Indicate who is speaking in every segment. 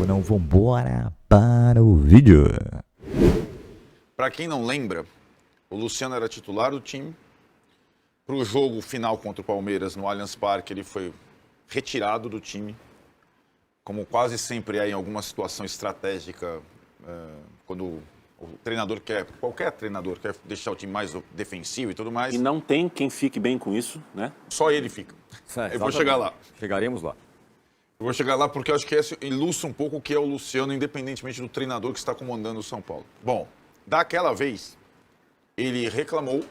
Speaker 1: tempo não, vambora para o vídeo.
Speaker 2: Para quem não lembra, o Luciano era titular do time. Para o jogo final contra o Palmeiras no Allianz Parque, ele foi retirado do time. Como quase sempre é em alguma situação estratégica, quando o treinador qualquer treinador quer deixar o time mais defensivo e tudo mais.
Speaker 3: E não tem quem fique bem com isso, né?
Speaker 2: Só ele fica. Eu vou chegar lá.
Speaker 4: Chegaremos lá.
Speaker 2: Eu vou chegar lá porque eu acho que isso ilustra um pouco o que é o Luciano, independentemente do treinador que está comandando o São Paulo. Bom, daquela vez, ele reclamou,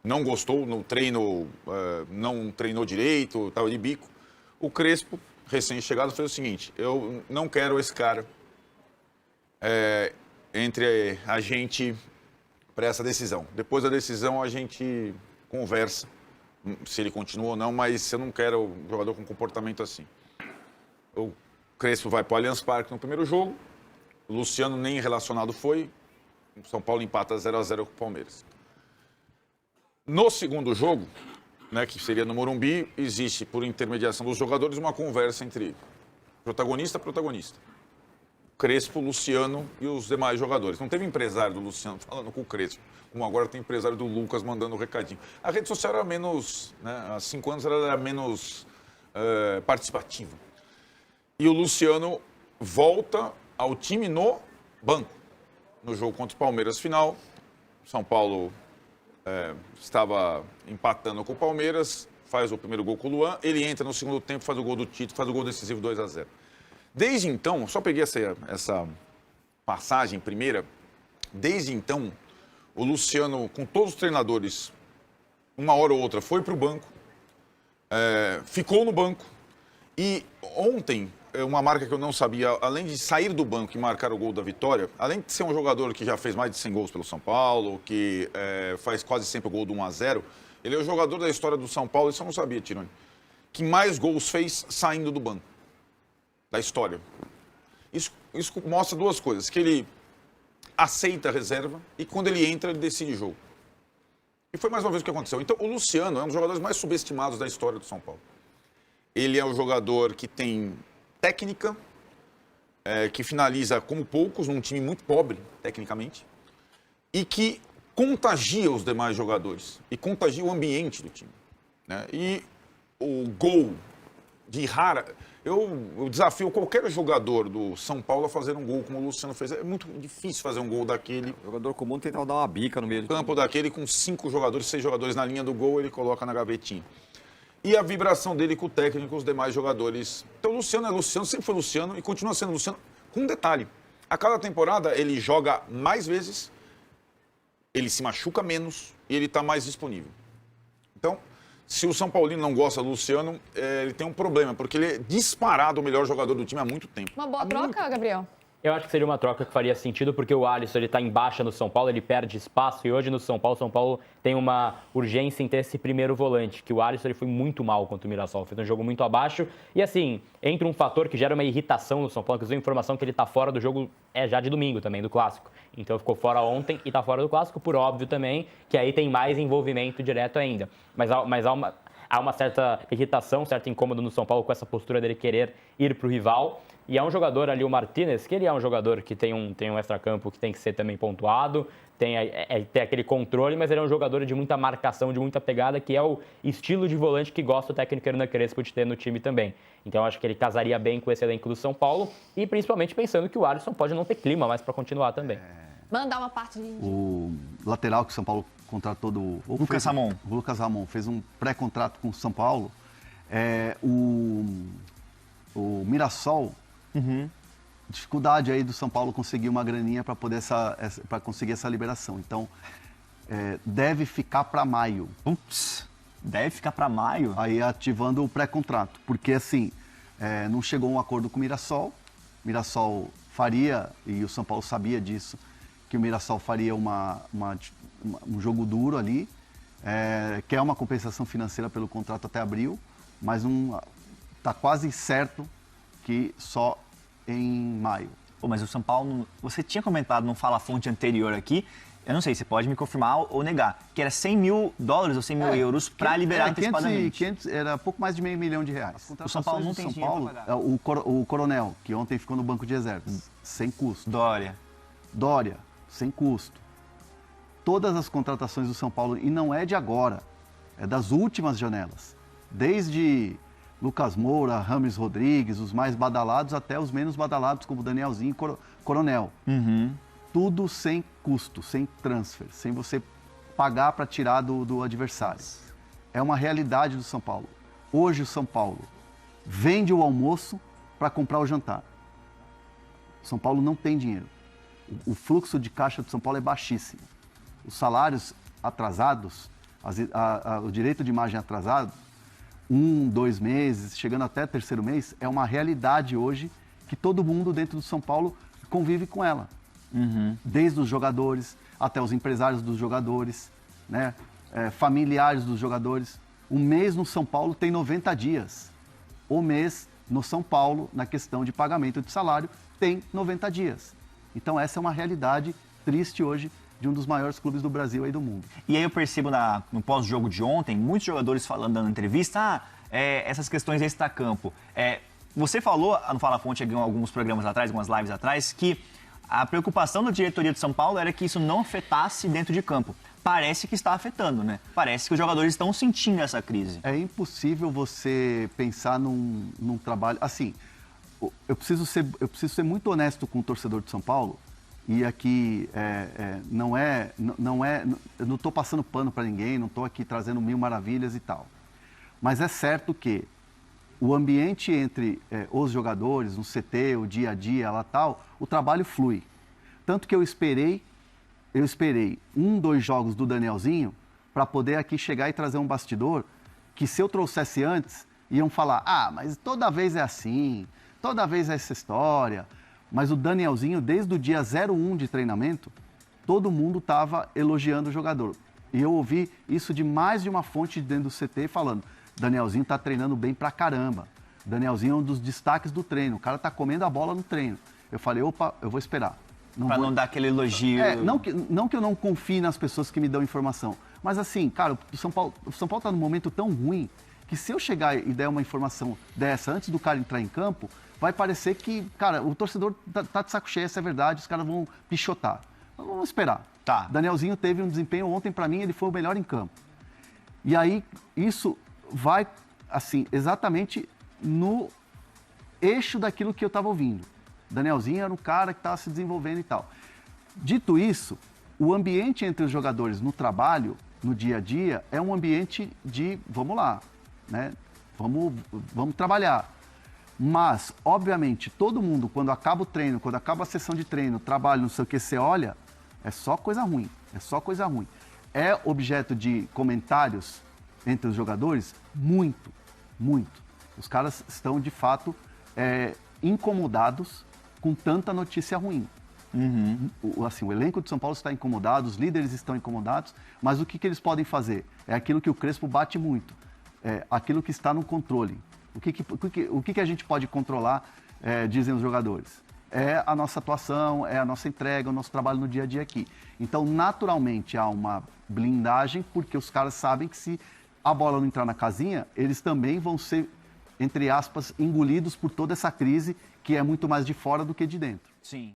Speaker 2: não gostou no treino, não treinou direito, estava de bico. O Crespo, recém-chegado, fez o seguinte: eu não quero esse cara entre a gente para essa decisão. Depois da decisão, a gente conversa se ele continua ou não, mas eu não quero um jogador com comportamento assim. O Crespo vai para o Allianz Parque no primeiro jogo, o Luciano nem relacionado foi, o São Paulo empata 0-0 com o Palmeiras. No segundo jogo, né, que seria no Morumbi, existe, por intermediação dos jogadores, uma conversa entre protagonista. Crespo, Luciano e os demais jogadores. Não teve empresário do Luciano falando com o Crespo, como agora tem empresário do Lucas mandando um recadinho. A rede social era menos, né, há 5 anos ela era menos participativa. E o Luciano volta ao time no banco. No jogo contra o Palmeiras final, São Paulo estava empatando com o Palmeiras, faz o primeiro gol com o Luan, ele entra no segundo tempo, faz o gol do Tito, faz o gol decisivo 2-0. Desde então, só peguei essa passagem primeira, desde então, o Luciano, com todos os treinadores, uma hora ou outra, foi para o banco, ficou no banco, e ontem, uma marca que eu não sabia, além de sair do banco e marcar o gol da vitória, além de ser um jogador que já fez mais de 100 gols pelo São Paulo, que faz quase sempre o gol do 1-0, ele é o jogador da história do São Paulo, isso eu não sabia, Tironi, que mais gols fez saindo do banco, da história. Isso mostra duas coisas, que ele aceita a reserva e quando ele entra, ele decide o jogo. E foi mais uma vez o que aconteceu. Então, o Luciano é um dos jogadores mais subestimados da história do São Paulo. Ele é um jogador que tem técnica, que finaliza como poucos, num time muito pobre, tecnicamente, e que contagia os demais jogadores, e contagia o ambiente do time, né? E o gol de rara... Eu desafio qualquer jogador do São Paulo a fazer um gol como o Luciano fez. É muito difícil fazer um gol daquele.
Speaker 4: O jogador comum tenta dar uma bica no meio do
Speaker 2: campo daquele com 5 jogadores, 6 jogadores na linha do gol, ele coloca na gavetinha. E a vibração dele com o técnico, com os demais jogadores. Então o Luciano é Luciano, sempre foi Luciano e continua sendo Luciano. Com um detalhe, a cada temporada ele joga mais vezes, ele se machuca menos e ele está mais disponível. Então, se o São Paulino não gosta do Luciano, ele tem um problema, porque ele é disparado o melhor jogador do time há muito tempo.
Speaker 5: Uma boa troca, Gabriel?
Speaker 6: Eu acho que seria uma troca que faria sentido, porque o Alisson ele está em baixa no São Paulo, ele perde espaço, e hoje no São Paulo tem uma urgência em ter esse primeiro volante, que o Alisson ele foi muito mal contra o Mirassol, fez um jogo muito abaixo, e assim, entra um fator que gera uma irritação no São Paulo, que usou informação que ele está fora do jogo já de domingo também, do Clássico. Então ficou fora ontem e está fora do Clássico, por óbvio também, que aí tem mais envolvimento direto ainda. Mas há uma certa irritação, um certo incômodo no São Paulo com essa postura dele querer ir para o rival. E é um jogador ali, o Martínez, que ele é um jogador que tem um extracampo que tem que ser também pontuado, tem aquele controle, mas ele é um jogador de muita marcação, de muita pegada, que é o estilo de volante que gosta o técnico Hernan Crespo de ter no time também. Então, acho que ele casaria bem com esse elenco do São Paulo e principalmente pensando que o Alisson pode não ter clima mais para continuar também.
Speaker 5: Mandar uma parte de...
Speaker 7: O lateral que o São Paulo contratou do...
Speaker 8: Lucas Ramon.
Speaker 7: O Lucas Ramon fez um pré-contrato com o São Paulo. O Mirassol... Dificuldade aí do São Paulo conseguir uma graninha para poder conseguir essa liberação. Então, deve ficar para maio.
Speaker 8: Putz, deve ficar para maio?
Speaker 7: Aí ativando o pré-contrato. Porque, assim, não chegou a um acordo com o Mirassol. O Mirassol faria, e o São Paulo sabia disso, que o Mirassol faria um jogo duro ali, quer uma compensação financeira pelo contrato até abril, mas está quase certo que só em maio.
Speaker 8: Pô, mas o São Paulo, você tinha comentado no Fala Fonte anterior aqui, eu não sei, você pode me confirmar ou negar, que era 100 mil dólares ou 100 mil euros para liberar antecipadamente.
Speaker 7: 500, era pouco mais de meio milhão de reais.
Speaker 8: O São Paulo não tem dinheiro pra pagar.
Speaker 7: O Coronel, que ontem ficou no banco de reservas, sem custo.
Speaker 8: Dória.
Speaker 7: Sem custo. Todas as contratações do São Paulo, e não é de agora, é das últimas janelas. Desde Lucas Moura, Rames Rodrigues, os mais badalados, até os menos badalados, como Danielzinho e Coronel. Tudo sem custo, sem transfer, sem você pagar para tirar do adversário. É uma realidade do São Paulo. Hoje o São Paulo vende o almoço para comprar o jantar. O São Paulo não tem dinheiro. O fluxo de caixa do São Paulo é baixíssimo. Os salários atrasados, o direito de imagem atrasado, 1, 2 meses, chegando até terceiro mês, é uma realidade hoje que todo mundo dentro do São Paulo convive com ela. Desde os jogadores até os empresários dos jogadores, né? Familiares dos jogadores. Um mês no São Paulo tem 90 dias. O mês no São Paulo, na questão de pagamento de salário, tem 90 dias. Então essa é uma realidade triste hoje de um dos maiores clubes do Brasil e do mundo.
Speaker 8: E aí eu percebo no pós-jogo de ontem, muitos jogadores falando, dando entrevista, essas questões extra-campo. Você falou no Fala Fonte alguns programas atrás, algumas lives atrás, que a preocupação da diretoria de São Paulo era que isso não afetasse dentro de campo. Parece que está afetando, né? Parece que os jogadores estão sentindo essa crise. É
Speaker 7: impossível você pensar num trabalho... Assim, eu preciso ser muito honesto com o torcedor de São Paulo, e aqui eu não estou passando pano para ninguém, não estou aqui trazendo mil maravilhas e tal. Mas é certo que o ambiente entre os jogadores, no CT, o dia a dia, lá tal, o trabalho flui. Tanto que eu esperei 1, 2 jogos do Danielzinho para poder aqui chegar e trazer um bastidor que, se eu trouxesse antes, iam falar, mas toda vez é assim, toda vez é essa história. Mas o Danielzinho, desde o dia 01 de treinamento, todo mundo estava elogiando o jogador. E eu ouvi isso de mais de uma fonte dentro do CT falando, Danielzinho está treinando bem pra caramba. Danielzinho é um dos destaques do treino. O cara está comendo a bola no treino. Eu falei, opa, eu vou esperar.
Speaker 8: Não dar aquele elogio.
Speaker 7: Não que eu não confie nas pessoas que me dão informação. Mas assim, cara, o São Paulo está num momento tão ruim que se eu chegar e der uma informação dessa antes do cara entrar em campo, vai parecer que, cara, o torcedor tá de saco cheio, essa é verdade, os caras vão pichotar. Então, vamos esperar.
Speaker 8: Tá.
Speaker 7: Danielzinho teve um desempenho ontem, para mim, ele foi o melhor em campo. E aí, isso vai, assim, exatamente no eixo daquilo que eu estava ouvindo. Danielzinho era um cara que estava se desenvolvendo e tal. Dito isso, o ambiente entre os jogadores no trabalho, no dia a dia, é um ambiente de, vamos lá, né? Vamos trabalhar. Mas, obviamente, todo mundo, quando acaba o treino, quando acaba a sessão de treino, trabalho, não sei o que, você olha, é só coisa ruim, É objeto de comentários entre os jogadores? Muito, muito. Os caras estão, de fato, incomodados com tanta notícia ruim. O elenco de São Paulo está incomodado, os líderes estão incomodados, mas o que eles podem fazer? É aquilo que o Crespo bate muito, aquilo que está no controle. O que a gente pode controlar, dizem os jogadores? É a nossa atuação, é a nossa entrega, o nosso trabalho no dia a dia aqui. Então, naturalmente, há uma blindagem, porque os caras sabem que se a bola não entrar na casinha, eles também vão ser, entre aspas, engolidos por toda essa crise que é muito mais de fora do que de dentro.
Speaker 8: Sim.